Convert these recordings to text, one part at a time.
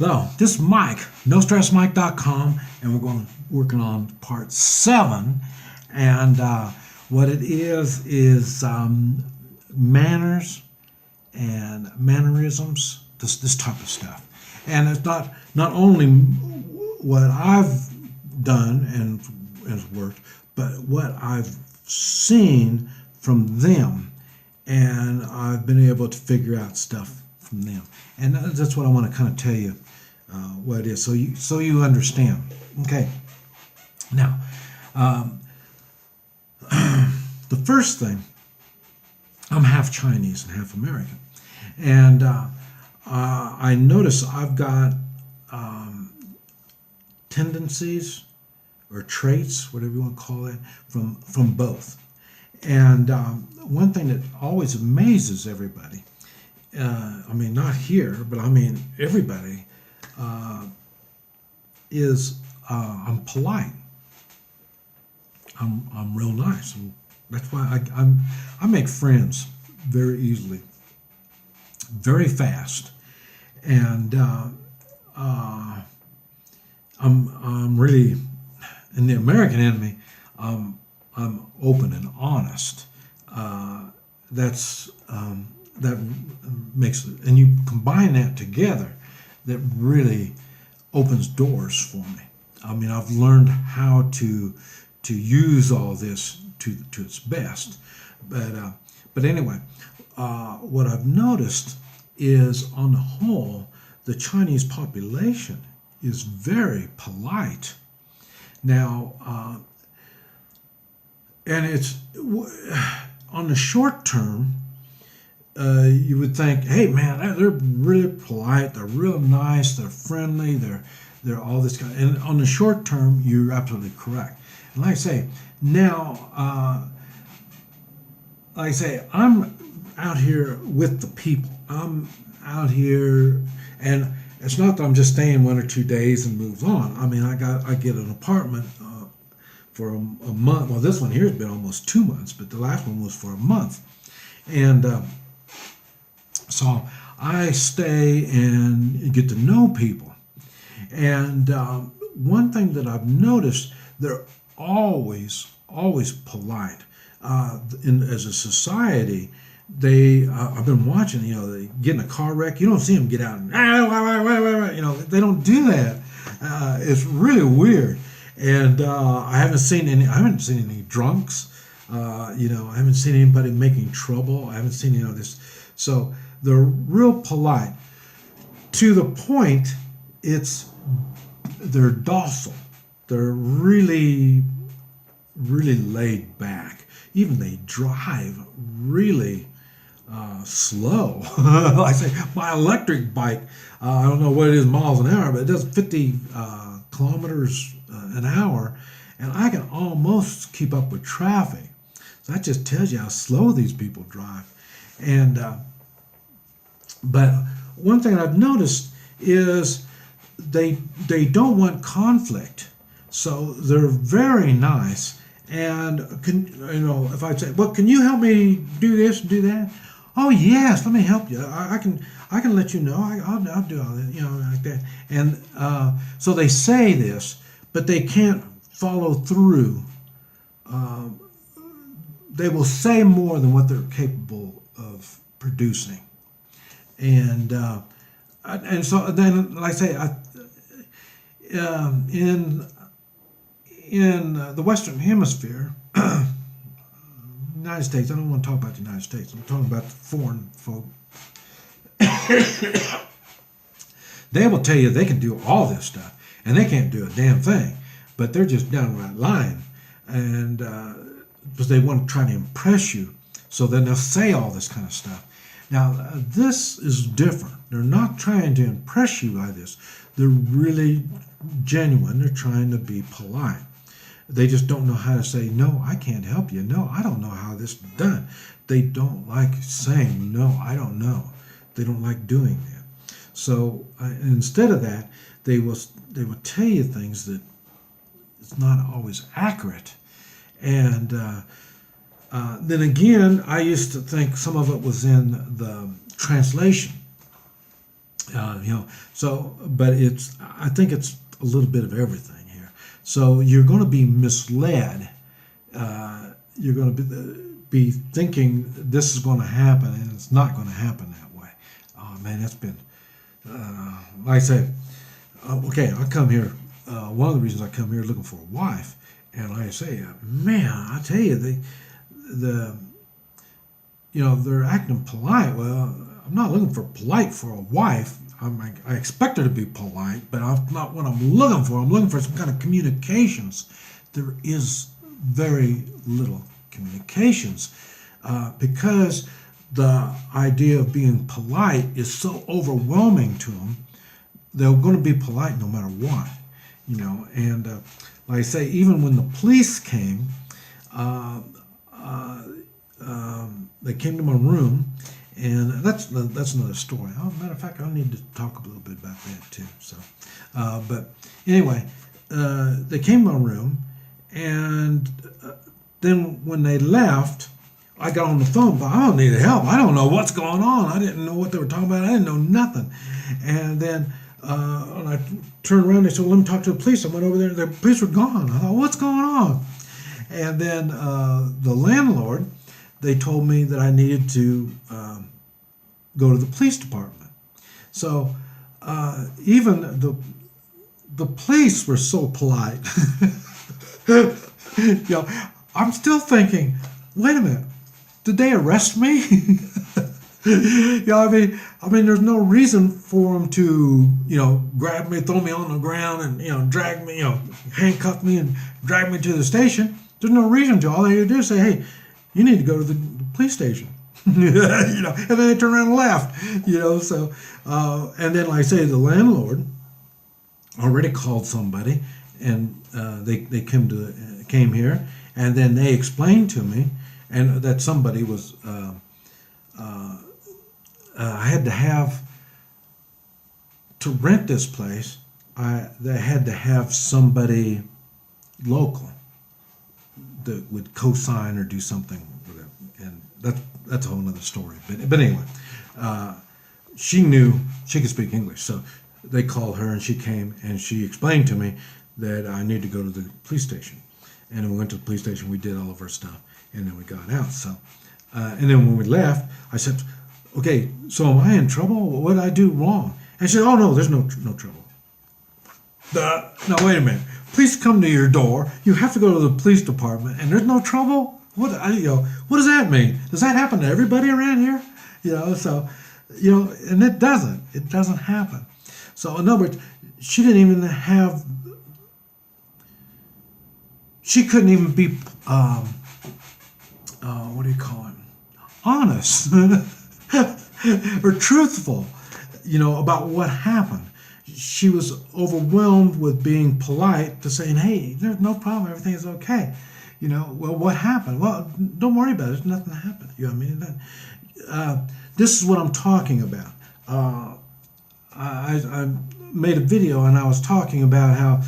Hello, this is Mike, NoStressMike.com, and we're working on part 7. And what it is manners and mannerisms, this type of stuff. And it's not only what I've done and has worked, but what I've seen from them, and I've been able to figure out stuff from them. And that's what I want to kind of tell you what it is, so you understand. Okay. Now, the first thing, I'm half Chinese and half American, and I notice I've got tendencies or traits, whatever you want to call it, from both. And one thing that always amazes everybody, I mean, not here, but I mean everybody, is I'm polite. I'm real nice, and that's why I make friends very easily, very fast, and I'm really, in the American enemy, I'm open and honest. That makes it, and you combine that together, that really opens doors for me. I mean, I've learned how to use all this to its best. But anyway, what I've noticed is, on the whole, the Chinese population is very polite. Now, and it's on the short term, you would think, hey man, they're really polite, they're real nice, they're friendly, they're all this kind of, and on the short term, you're absolutely correct. And like I say, now, I'm out here with the people. I'm out here, and it's not that I'm just staying 1 or 2 days and move on. I mean, I get an apartment for a month. Well, this one here has been almost 2 months, but the last one was for a month. And so I stay and get to know people. And one thing that I've noticed, they're always polite. As a society, I've been watching, they get in a car wreck. You don't see them get out and, they don't do that. It's really weird. And I haven't seen any drunks. I haven't seen anybody making trouble. I haven't seen any of this. So they're real polite, to the point they're docile. They're really, really laid back. Even they drive really slow. Like I say, my electric bike, I don't know what it is miles an hour, but it does 50 kilometers an hour, and I can almost keep up with traffic. So that just tells you how slow these people drive. And but one thing I've noticed is they don't want conflict, so they're very nice. And if I say, well, can you help me do this and do that? Oh yes, let me help you. I can let you know. I'll do all that, like that. And so they say this, but they can't follow through. They will say more than what they're capable of producing. And so then, like I say, in the Western Hemisphere, United States, I don't want to talk about the United States, I'm talking about the foreign folk. They will tell you they can do all this stuff, and they can't do a damn thing, but they're just downright lying, and because they want to try to impress you, so then they'll say all this kind of stuff. Now, this is different. They're not trying to impress you by this. They're really genuine. They're trying to be polite. They just don't know how to say, no, I can't help you. No, I don't know how this is done. They don't like saying, no, I don't know. They don't like doing that. So instead of that, they will tell you things that it's not always accurate. And then again, I used to think some of it was in the translation. So, but I think it's a little bit of everything here. So you're going to be misled. You're going to be thinking this is going to happen, and it's not going to happen that way. Oh man, that's been like I say. Okay, I come here. One of the reasons I come here looking for a wife, and like I say, man, I tell you, they're acting polite. Well, I'm not looking for polite for a wife. I expect her to be polite, but I'm not what I'm looking for. I'm looking for some kind of communications. There is very little communications because the idea of being polite is so overwhelming to them. They're going to be polite no matter what, And like I say, even when the police came, they came to my room. And that's another story. Oh, matter of fact, I need to talk a little bit about that too. So, but anyway, they came to my room, and then when they left, I got on the phone. But I don't need help. I don't know what's going on. I didn't know what they were talking about. I didn't know nothing. And then when I turned around, they said, "Well, let me talk to the police." I went over there. The police were gone. I thought, "What's going on?" And then the landlord. They told me that I needed to go to the police department. So even the police were so polite. I'm still thinking, wait a minute, did they arrest me? I mean, there's no reason for them to, grab me, throw me on the ground, and drag me, handcuff me and drag me to the station. There's no reason to. All they had to do is say, "Hey, you need to go to the police station," and then they turned around and left, So, and then, like I say, the landlord already called somebody, and they came here, and then they explained to me, and that somebody was I had to have to rent this place. They had to have somebody local that would co-sign or do something with it, and that's a whole other story. But anyway, she knew she could speak English, so they called her, and she came, and she explained to me that I need to go to the police station, and then we went to the police station. We did all of our stuff, and then we got out. So, and then when we left, I said, "Okay, so am I in trouble? What did I do wrong?" And she said, "Oh no, there's no trouble." No, wait a minute. Police come to your door. You have to go to the police department, and there's no trouble. What does that mean? Does that happen to everybody around here? So, and it doesn't. It doesn't happen. So, in other words, she didn't even have. She couldn't even be. What do you call it? Honest or truthful, about what happened. She was overwhelmed with being polite to saying, "Hey, there's no problem. Everything is okay." Well, what happened? Well, don't worry about it. There's nothing happened. This is what I'm talking about. I made a video, and I was talking about how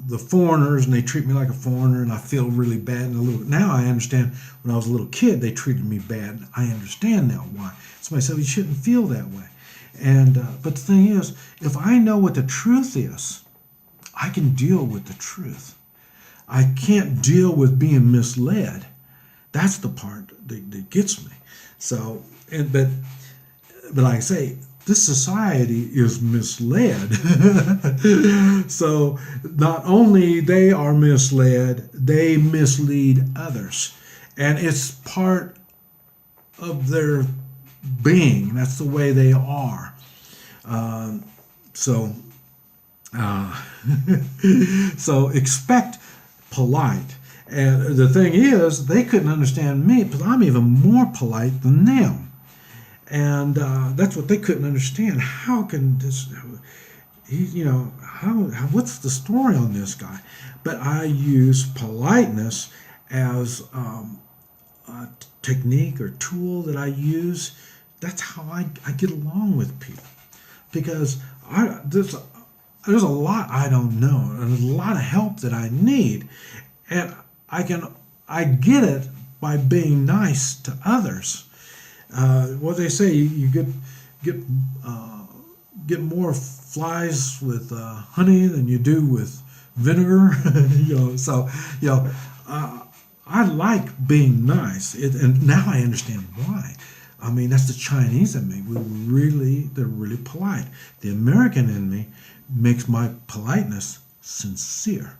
the foreigners, and they treat me like a foreigner, and I feel really bad. Now I understand. When I was a little kid, they treated me bad. I understand now why. Somebody said, "You shouldn't feel that way." And but the thing is, if I know what the truth is, I can deal with the truth. I can't deal with being misled. That's the part that gets me. So, but like I say, this society is misled. So not only they are misled, they mislead others, and it's part of their being. That's the way they are. So expect polite. And the thing is, they couldn't understand me because I'm even more polite than them. And that's what they couldn't understand. How can this, what's the story on this guy? But I use politeness as a technique or tool that I use. That's how I get along with people. Because there's a lot I don't know, and there's a lot of help that I need. And I get it by being nice to others. What they say, you get uh, get more flies with honey than you do with vinegar. So you know, uh, I like being nice, and now I understand why. I mean, that's the Chinese in me. They're really polite. The American in me makes my politeness sincere,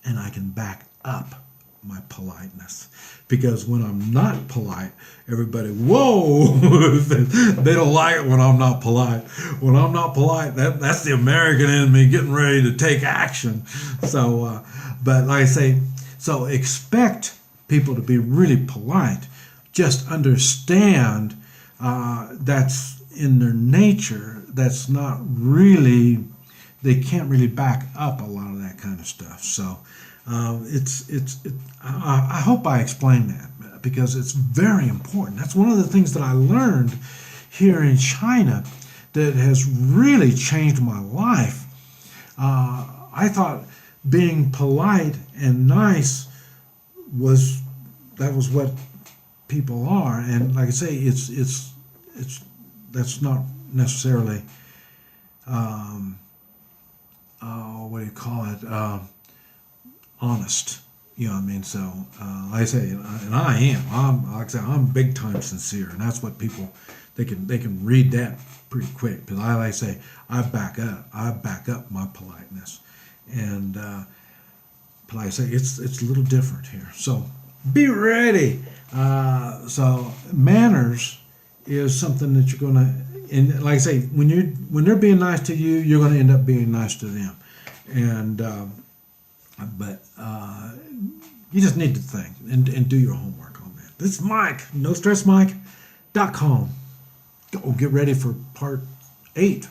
and I can back up my politeness. Because when I'm not polite, everybody, whoa, they don't like it when I'm not polite. When I'm not polite, that's the American in me getting ready to take action. So, but like I say, so expect people to be really polite. Just understand that's in their nature. That's not really, they can't really back up a lot of that kind of stuff. So I hope I explained that because it's very important. That's one of the things that I learned here in China that has really changed my life. I thought being polite and nice was that was what people are, and like I say, it's that's not necessarily what do you call it? Honest. You know what I mean? So, like I say, and I am. Like I say, I'm big time sincere, and that's what people they can read that pretty quick. Because like I say, I back up my politeness, and like I say, it's a little different here. So, be ready. So, manners is something that you're gonna, and like I say, when they're being nice to you, you're gonna end up being nice to them, and. But you just need to think and do your homework on that. This is Mike, NoStressMike.com. Go get ready for part 8.